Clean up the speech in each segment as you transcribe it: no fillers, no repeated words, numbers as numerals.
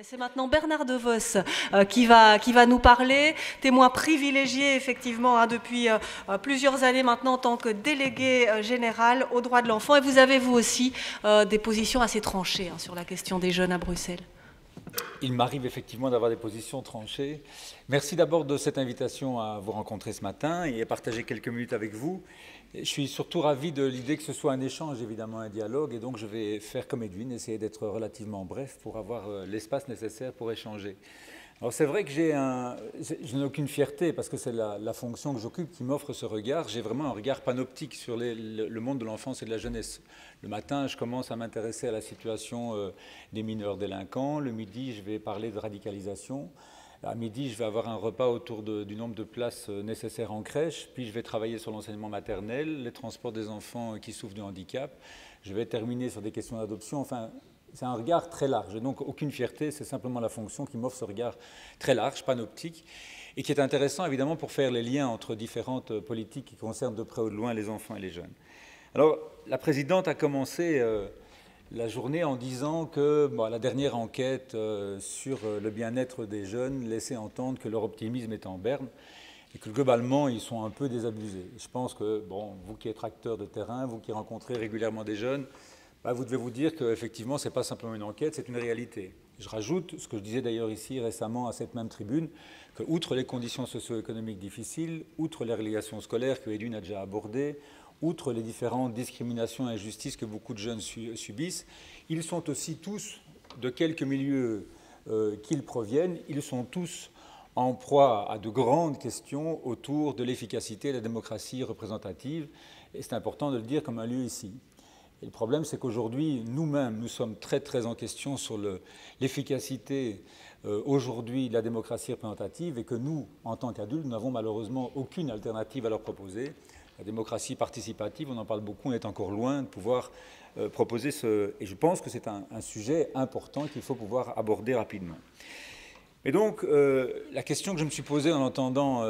Mais c'est maintenant Bernard DeVos qui va nous parler, témoin privilégié effectivement depuis plusieurs années maintenant en tant que délégué général aux droits de l'enfant. Et vous avez vous aussi des positions assez tranchées sur la question des jeunes à Bruxelles. Il m'arrive effectivement d'avoir des positions tranchées. Merci d'abord de cette invitation à vous rencontrer ce matin et à partager quelques minutes avec vous. Je suis surtout ravi de l'idée que ce soit un échange, évidemment un dialogue, et donc je vais faire comme Edwin, essayer d'être relativement bref pour avoir l'espace nécessaire pour échanger. Alors c'est vrai que je n'ai aucune fierté parce que c'est la fonction que j'occupe qui m'offre ce regard. J'ai vraiment un regard panoptique sur le monde de l'enfance et de la jeunesse. Le matin, je commence à m'intéresser à la situation des mineurs délinquants. Le midi, je vais parler de radicalisation. À midi, je vais avoir un repas autour du nombre de places nécessaires en crèche. Puis je vais travailler sur l'enseignement maternel, les transports des enfants qui souffrent de handicap. Je vais terminer sur des questions d'adoption. Enfin, c'est un regard très large. Donc aucune fierté, c'est simplement la fonction qui m'offre ce regard très large, panoptique, et qui est intéressant évidemment pour faire les liens entre différentes politiques qui concernent de près ou de loin les enfants et les jeunes. Alors, la présidente a commencé la journée en disant que la dernière enquête sur le bien-être des jeunes laissait entendre que leur optimisme était en berne et que globalement, ils sont un peu désabusés. Je pense que, vous qui êtes acteur de terrain, vous qui rencontrez régulièrement des jeunes, vous devez vous dire qu'effectivement, ce n'est pas simplement une enquête, c'est une réalité. Je rajoute, ce que je disais d'ailleurs ici récemment à cette même tribune, que outre les conditions socio-économiques difficiles, outre les relégations scolaires que Edwin a déjà abordées, outre les différentes discriminations et injustices que beaucoup de jeunes subissent, ils sont aussi tous, de quelque milieu qu'ils proviennent, ils sont tous en proie à de grandes questions autour de l'efficacité de la démocratie représentative. Et c'est important de le dire comme un lieu ici. Et le problème, c'est qu'aujourd'hui, nous-mêmes, nous sommes très, très en question sur l'efficacité aujourd'hui de la démocratie représentative et que nous, en tant qu'adultes, nous n'avons malheureusement aucune alternative à leur proposer. La démocratie participative, on en parle beaucoup, on est encore loin de pouvoir proposer ce... Et je pense que c'est un sujet important qu'il faut pouvoir aborder rapidement. Et donc, la question que je me suis posée en entendant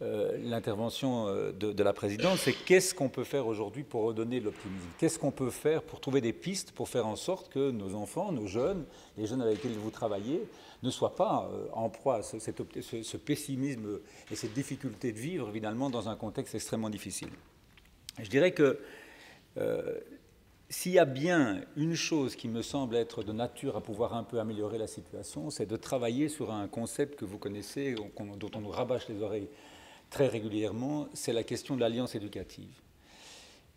l'intervention de la présidente, c'est qu'est-ce qu'on peut faire aujourd'hui pour redonner de l'optimisme? Qu'est-ce qu'on peut faire pour trouver des pistes pour faire en sorte que nos enfants, nos jeunes, les jeunes avec lesquels vous travaillez, ne soient pas en proie à ce pessimisme et cette difficulté de vivre, finalement, dans un contexte extrêmement difficile. Je dirais que s'il y a bien une chose qui me semble être de nature à pouvoir un peu améliorer la situation, c'est de travailler sur un concept que vous connaissez, dont on nous rabâche les oreilles très régulièrement, c'est la question de l'alliance éducative.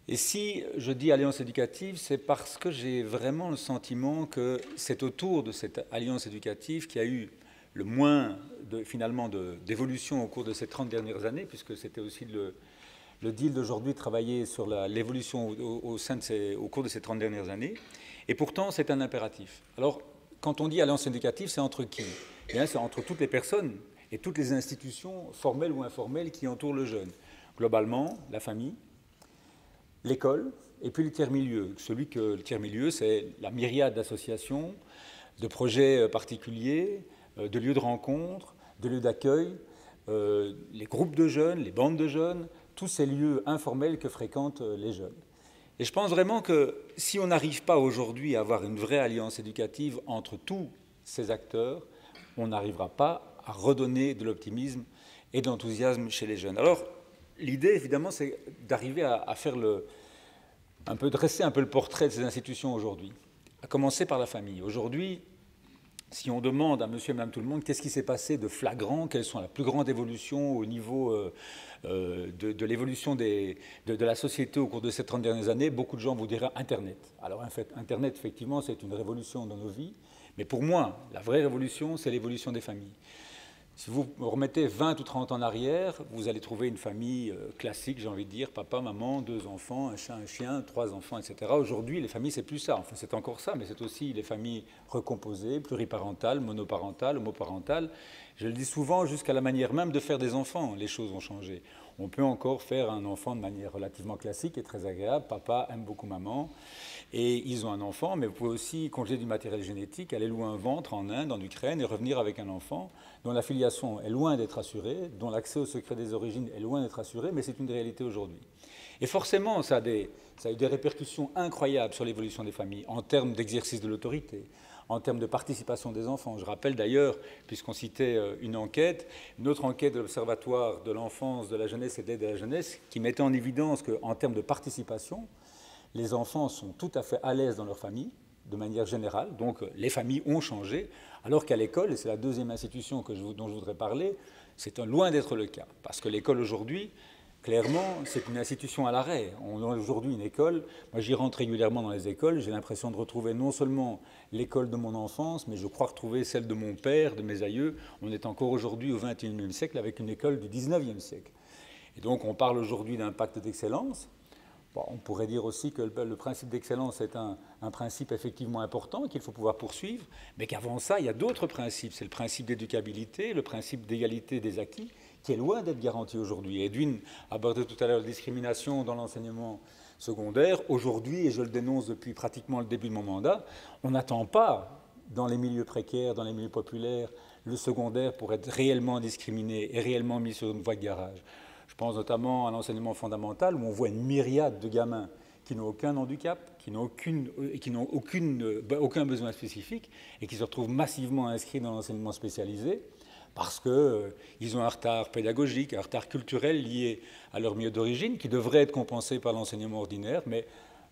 Et si je dis alliance éducative, c'est parce que j'ai vraiment le sentiment que c'est autour de cette alliance éducative qu'il y a eu le moins, finalement, d'évolution au cours de ces 30 dernières années, puisque c'était aussi le deal d'aujourd'hui, travailler sur l'évolution au cours de ces 30 dernières années. Et pourtant, c'est un impératif. Alors, quand on dit alliance éducative, c'est entre qui? Eh bien, c'est entre toutes les personnes et toutes les institutions formelles ou informelles qui entourent le jeune. Globalement, la famille, l'école, et puis le tiers-milieu. Le tiers-milieu, c'est la myriade d'associations, de projets particuliers, de lieux de rencontre, de lieux d'accueil, les groupes de jeunes, les bandes de jeunes, tous ces lieux informels que fréquentent les jeunes. Et je pense vraiment que si on n'arrive pas aujourd'hui à avoir une vraie alliance éducative entre tous ces acteurs, on n'arrivera pas à redonner de l'optimisme et de l'enthousiasme chez les jeunes. Alors, l'idée, évidemment, c'est d'arriver à faire dresser un peu le portrait de ces institutions aujourd'hui, à commencer par la famille. Aujourd'hui, si on demande à monsieur et madame tout le monde qu'est-ce qui s'est passé de flagrant, quelles sont la plus grande évolution au niveau de l'évolution de la société au cours de ces 30 dernières années, beaucoup de gens vous diraient Internet. Alors en fait, Internet, effectivement, c'est une révolution dans nos vies, mais pour moi, la vraie révolution, c'est l'évolution des familles. Si vous remettez 20 ou 30 ans en arrière, vous allez trouver une famille classique, j'ai envie de dire, papa, maman, 2 enfants, un chat, un chien, 3 enfants, etc. Aujourd'hui, les familles, c'est plus ça. Enfin, c'est encore ça, mais c'est aussi les familles recomposées, pluriparentales, monoparentales, homoparentales. Je le dis souvent, jusqu'à la manière même de faire des enfants, les choses ont changé. On peut encore faire un enfant de manière relativement classique et très agréable. Papa aime beaucoup maman et ils ont un enfant, mais vous pouvez aussi congeler du matériel génétique, aller louer un ventre en Inde, en Ukraine et revenir avec un enfant dont la filiation est loin d'être assurée, dont l'accès au secret des origines est loin d'être assuré, mais c'est une réalité aujourd'hui. Et forcément, ça a eu des répercussions incroyables sur l'évolution des familles, en termes d'exercice de l'autorité, en termes de participation des enfants. Je rappelle d'ailleurs, puisqu'on citait une autre enquête de l'Observatoire de l'enfance, de la jeunesse et de l'aide à la jeunesse, qui mettait en évidence qu'en termes de participation, les enfants sont tout à fait à l'aise dans leur famille, de manière générale, donc les familles ont changé, alors qu'à l'école, et c'est la deuxième institution dont je voudrais parler, c'est loin d'être le cas. Parce que l'école aujourd'hui, clairement, c'est une institution à l'arrêt. On a aujourd'hui une école, moi j'y rentre régulièrement dans les écoles, j'ai l'impression de retrouver non seulement l'école de mon enfance, mais je crois retrouver celle de mon père, de mes aïeux. On est encore aujourd'hui au XXIe siècle avec une école du XIXe siècle. Et donc on parle aujourd'hui d'un pacte d'excellence. Bon, on pourrait dire aussi que le principe d'excellence est un principe effectivement important qu'il faut pouvoir poursuivre, mais qu'avant ça, il y a d'autres principes. C'est le principe d'éducabilité, le principe d'égalité des acquis, qui est loin d'être garanti aujourd'hui. Edwin abordait tout à l'heure la discrimination dans l'enseignement secondaire. Aujourd'hui, et je le dénonce depuis pratiquement le début de mon mandat, on n'attend pas, dans les milieux précaires, dans les milieux populaires, le secondaire pour être réellement discriminé et réellement mis sur une voie de garage. Je pense notamment à l'enseignement fondamental où on voit une myriade de gamins qui n'ont aucun handicap, qui n'ont aucun besoin spécifique et qui se retrouvent massivement inscrits dans l'enseignement spécialisé parce qu'ils ont un retard pédagogique, un retard culturel lié à leur milieu d'origine qui devrait être compensé par l'enseignement ordinaire, mais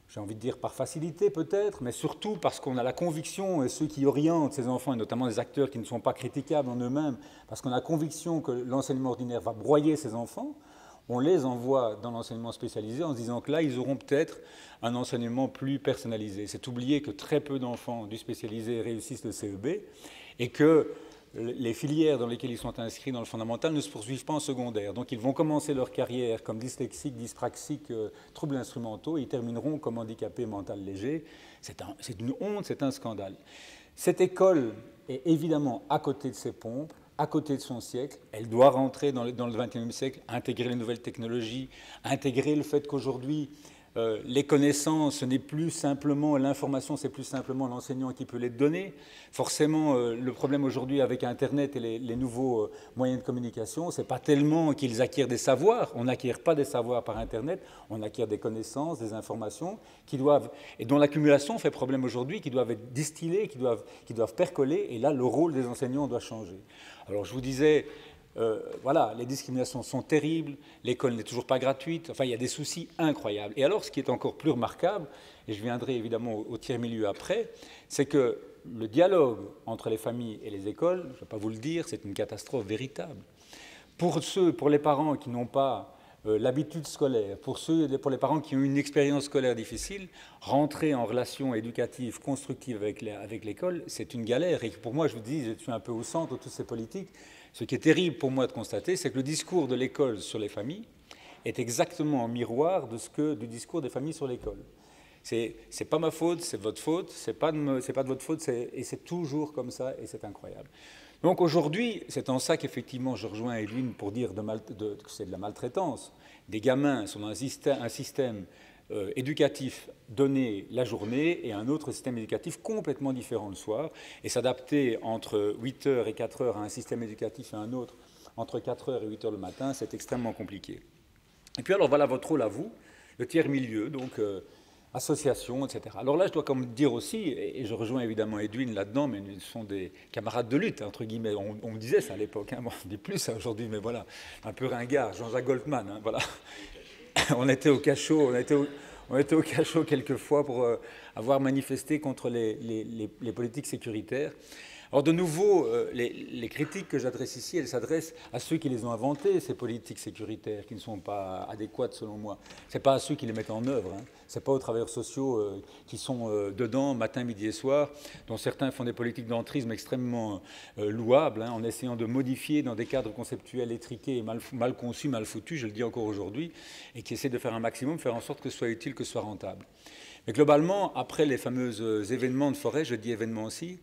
j'ai envie de dire par facilité peut-être, mais surtout parce qu'on a la conviction, et ceux qui orientent ces enfants, et notamment des acteurs qui ne sont pas critiquables en eux-mêmes, parce qu'on a la conviction que l'enseignement ordinaire va broyer ces enfants, on les envoie dans l'enseignement spécialisé en se disant que là, ils auront peut-être un enseignement plus personnalisé. C'est oublier que très peu d'enfants du spécialisé réussissent le CEB et que les filières dans lesquelles ils sont inscrits dans le fondamental ne se poursuivent pas en secondaire. Donc ils vont commencer leur carrière comme dyslexiques, dyspraxiques, troubles instrumentaux et ils termineront comme handicapés mentaux légers. C'est une honte, c'est un scandale. Cette école est évidemment à côté de ses pompes, à côté de son siècle. Elle doit rentrer dans le XXIe siècle, intégrer les nouvelles technologies, intégrer le fait qu'aujourd'hui, les connaissances, ce n'est plus simplement l'information, c'est plus simplement l'enseignant qui peut les donner. Forcément, le problème aujourd'hui avec Internet et les nouveaux moyens de communication, ce n'est pas tellement qu'ils acquièrent des savoirs. On n'acquiert pas des savoirs par Internet, on acquiert des connaissances, des informations et dont l'accumulation fait problème aujourd'hui, qui doivent être distillées, qui doivent percoler. Et là, le rôle des enseignants doit changer. Alors, je vous disais... voilà, les discriminations sont terribles, l'école n'est toujours pas gratuite, enfin il y a des soucis incroyables. Et alors ce qui est encore plus remarquable, et je viendrai évidemment au tiers-milieu après, c'est que le dialogue entre les familles et les écoles, je ne vais pas vous le dire, c'est une catastrophe véritable. Pour les parents qui n'ont pas l'habitude scolaire, pour les parents qui ont une expérience scolaire difficile, rentrer en relation éducative, constructive avec l'école, c'est une galère. Et pour moi, je vous dis, je suis un peu au centre de toutes ces politiques. Ce qui est terrible pour moi de constater, c'est que le discours de l'école sur les familles est exactement en miroir du discours des familles sur l'école. C'est pas ma faute, c'est votre faute, c'est pas de votre faute, et c'est toujours comme ça, et c'est incroyable. Donc aujourd'hui, c'est en ça qu'effectivement je rejoins Edwin pour dire que c'est de la maltraitance. Des gamins sont dans un système éducatif donné la journée et un autre système éducatif complètement différent le soir. Et s'adapter entre 8h et 4h à un système éducatif et à un autre entre 4h et 8h le matin, c'est extrêmement compliqué. Et puis alors voilà votre rôle à vous, le tiers-milieu, donc association, etc. Alors là, je dois comme dire aussi, et je rejoins évidemment Edwin là-dedans, mais ils sont des camarades de lutte, entre guillemets. On me disait ça à l'époque, hein. Bon, on ne dit plus ça aujourd'hui, mais voilà, un peu ringard, Jean-Jacques Goldman, hein, voilà. On était au cachot, on était au cachot quelquefois pour avoir manifesté contre les politiques sécuritaires. Alors de nouveau, les critiques que j'adresse ici, elles s'adressent à ceux qui les ont inventées, ces politiques sécuritaires, qui ne sont pas adéquates selon moi. Ce n'est pas à ceux qui les mettent en œuvre, hein. Ce n'est pas aux travailleurs sociaux qui sont dedans matin, midi et soir, dont certains font des politiques d'entrisme extrêmement louables, hein, en essayant de modifier dans des cadres conceptuels étriqués et mal conçus, mal foutus, je le dis encore aujourd'hui, et qui essaient de faire un maximum, faire en sorte que ce soit utile, que ce soit rentable. Mais globalement, après les fameux événements de forêt, je dis événements aussi,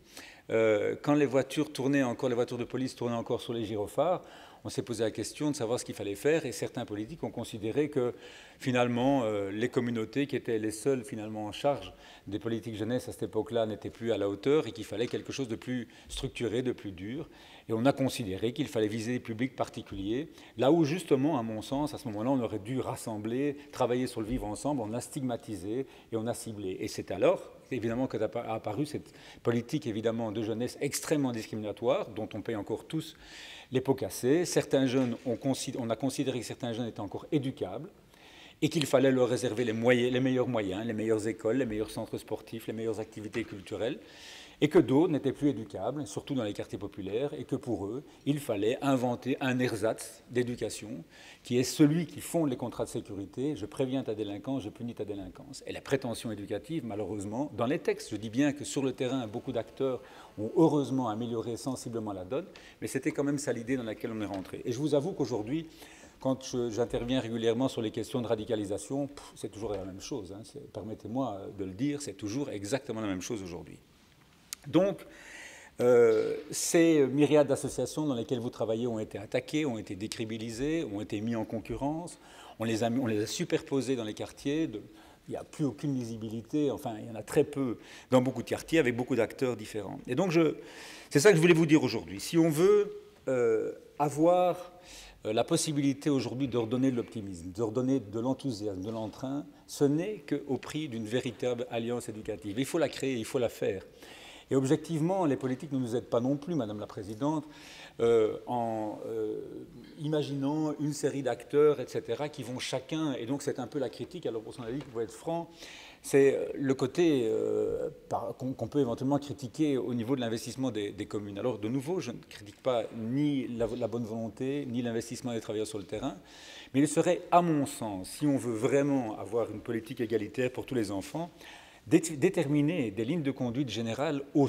quand les voitures de police tournaient encore sur les gyrophares, on s'est posé la question de savoir ce qu'il fallait faire et certains politiques ont considéré que finalement les communautés qui étaient les seules finalement en charge des politiques jeunesse à cette époque-là n'étaient plus à la hauteur et qu'il fallait quelque chose de plus structuré, de plus dur. Et on a considéré qu'il fallait viser des publics particuliers, là où justement, à mon sens, à ce moment-là, on aurait dû rassembler, travailler sur le vivre ensemble, on a stigmatisé et on a ciblé. Et c'est alors évidemment qu'a apparu cette politique évidemment de jeunesse extrêmement discriminatoire, dont on paye encore tous les pots cassés. Certains jeunes, on a considéré que certains jeunes étaient encore éducables et qu'il fallait leur réserver les meilleurs moyens, les meilleures écoles, les meilleurs centres sportifs, les meilleures activités culturelles, et que d'autres n'étaient plus éducables, surtout dans les quartiers populaires, et que pour eux, il fallait inventer un ersatz d'éducation, qui est celui qui fonde les contrats de sécurité. Je préviens ta délinquance, je punis ta délinquance. Et la prétention éducative, malheureusement, dans les textes, je dis bien que sur le terrain, beaucoup d'acteurs ont heureusement amélioré sensiblement la donne, mais c'était quand même ça l'idée dans laquelle on est rentré. Et je vous avoue qu'aujourd'hui, quand j'interviens régulièrement sur les questions de radicalisation, c'est toujours la même chose. Hein. Permettez-moi de le dire, c'est toujours exactement la même chose aujourd'hui. Donc, ces myriades d'associations dans lesquelles vous travaillez ont été attaquées, ont été décrédibilisées, ont été mises en concurrence, on les a superposées dans les quartiers, il n'y a plus aucune lisibilité, enfin il y en a très peu dans beaucoup de quartiers avec beaucoup d'acteurs différents. Et donc c'est ça que je voulais vous dire aujourd'hui. Si on veut avoir la possibilité aujourd'hui de redonner de l'optimisme, de redonner de l'enthousiasme, de l'entrain, ce n'est qu'au prix d'une véritable alliance éducative. Il faut la créer, il faut la faire. Et objectivement, les politiques ne nous aident pas non plus, Madame la Présidente, en imaginant une série d'acteurs, etc., qui vont chacun, et donc c'est un peu la critique, alors pour son avis, pour être franc, c'est le côté qu'on peut éventuellement critiquer au niveau de l'investissement des communes. Alors de nouveau, je ne critique pas ni la bonne volonté, ni l'investissement des travailleurs sur le terrain, mais il serait, à mon sens, si on veut vraiment avoir une politique égalitaire pour tous les enfants, déterminer des lignes de conduite générales au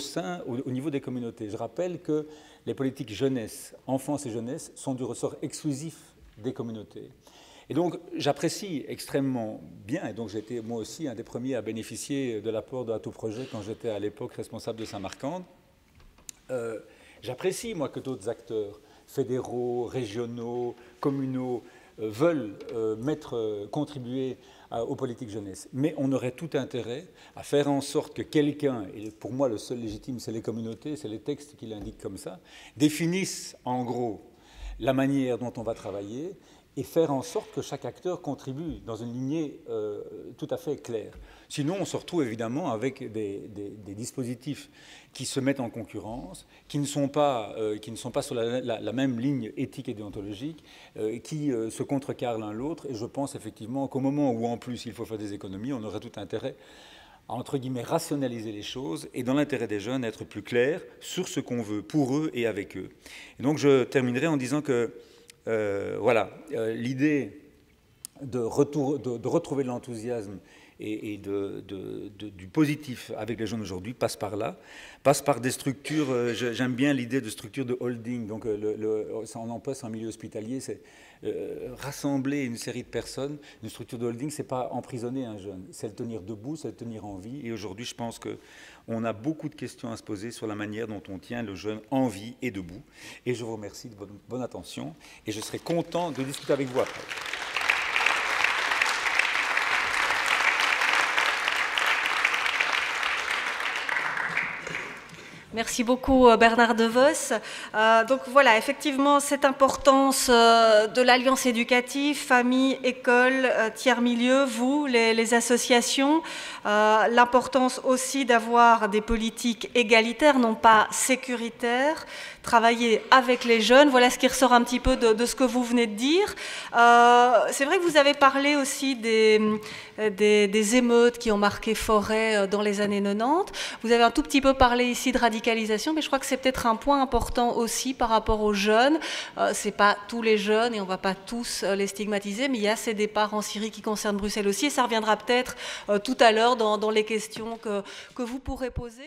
niveau des communautés. Je rappelle que les politiques jeunesse, enfance et jeunesse sont du ressort exclusif des communautés. Et donc j'apprécie extrêmement bien, et donc j'ai été moi aussi un des premiers à bénéficier de l'apport de Atout Projet quand j'étais à l'époque responsable de Saint-Marcande. J'apprécie moi que d'autres acteurs fédéraux, régionaux, communaux veulent contribuer aux politiques jeunesse. Mais on aurait tout intérêt à faire en sorte que quelqu'un, et pour moi le seul légitime c'est les communautés, c'est les textes qui l'indiquent comme ça, définissent en gros la manière dont on va travailler et faire en sorte que chaque acteur contribue dans une lignée tout à fait claire. Sinon, on se retrouve évidemment avec des dispositifs qui se mettent en concurrence, qui ne sont pas sur la même ligne éthique et déontologique, qui se contrecarrent l'un l'autre. Et je pense effectivement qu'au moment où, en plus, il faut faire des économies, on aurait tout intérêt à, entre guillemets, rationaliser les choses et, dans l'intérêt des jeunes, être plus clair sur ce qu'on veut pour eux et avec eux. Et donc, je terminerai en disant que voilà, l'idée de retrouver de l'enthousiasme et du positif avec les jeunes aujourd'hui passe par là, passe par des structures, j'aime bien l'idée de structure de holding, donc on emploie ça en milieu hospitalier, c'est rassembler une série de personnes. Une structure de holding, c'est pas emprisonner un jeune, c'est le tenir debout, c'est le tenir en vie, et aujourd'hui je pense qu'on a beaucoup de questions à se poser sur la manière dont on tient le jeune en vie et debout, et je vous remercie de votre bonne attention, et je serai content de discuter avec vous après. Merci beaucoup Bernard DeVos. Donc voilà, effectivement, cette importance de l'alliance éducative, famille, école, tiers-milieu, vous, les associations, l'importance aussi d'avoir des politiques égalitaires, non pas sécuritaires, travailler avec les jeunes, voilà ce qui ressort un petit peu de ce que vous venez de dire. C'est vrai que vous avez parlé aussi des émeutes qui ont marqué Forêt dans les années 90. Vous avez un tout petit peu parlé ici de radicalisation, mais je crois que c'est peut-être un point important aussi par rapport aux jeunes. C'est pas tous les jeunes et on va pas tous les stigmatiser, mais il y a ces départs en Syrie qui concernent Bruxelles aussi, et ça reviendra peut-être tout à l'heure dans les questions que vous pourrez poser.